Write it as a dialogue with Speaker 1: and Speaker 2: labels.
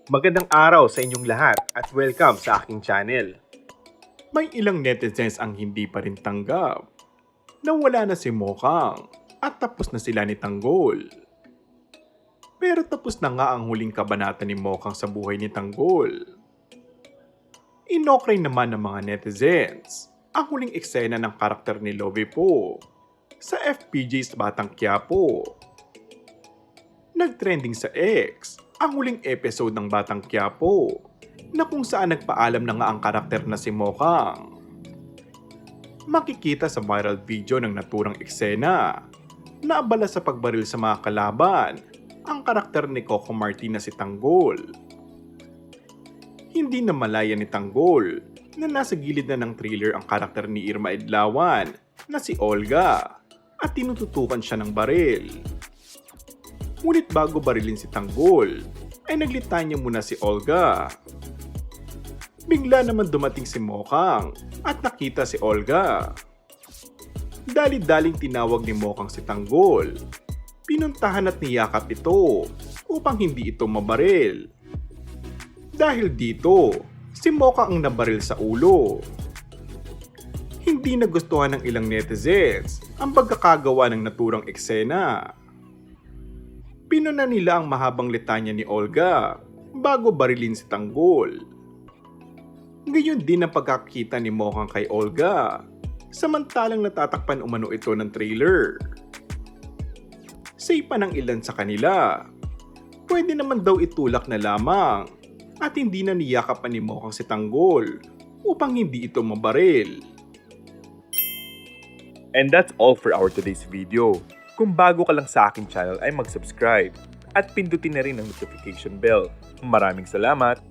Speaker 1: Magandang araw sa inyong lahat at welcome sa aking channel. May ilang netizens ang hindi pa rin tanggap na wala na si Mokang at tapos na sila ni Tanggol. Pero tapos na nga ang huling kabanata ni Mokang sa buhay ni Tanggol. Inokray naman ng mga netizens ang huling eksena ng karakter ni Lovie Po sa FPJ's Batang Quiapo. Nagtrending sa X ang huling episode ng Batang Quiapo na kung saan nagpaalam na nga ang karakter na si Mokang. Makikita sa viral video ng naturang eksena na abala sa pagbaril sa mga kalaban ang karakter ni Coco Martin na si Tanggol. Hindi na malaya ni Tanggol na nasa gilid na ng trailer ang karakter ni Irma Idlawan na si Olga at tinututukan siya ng baril. Ngunit bago barilin si Tanggol, ay naglitanya muna si Olga. Bigla naman dumating si Mokang at nakita si Olga. Dali-daling tinawag ni Mokang si Tanggol. Pinuntahan at niyakap ito upang hindi ito mabaril. Dahil dito, si Mokang ang nabaril sa ulo. Hindi nagustuhan ng ilang netizens ang pagkakagawa ng naturang eksena. Pinuna nila ang mahabang litanya ni Olga bago barilin si Tanggol. Gayon din ang pagkakita ni Mokang kay Olga, samantalang natatakpan umano ito ng trailer. Say pa ng ilan sa kanila, pwede naman daw itulak na lamang at hindi na niyakapan ni Mokang si Tanggol upang hindi ito mabaril.
Speaker 2: And that's all for our today's video. Kung bago ka lang sa aking channel ay mag-subscribe at pindutin na rin ang notification bell. Maraming salamat!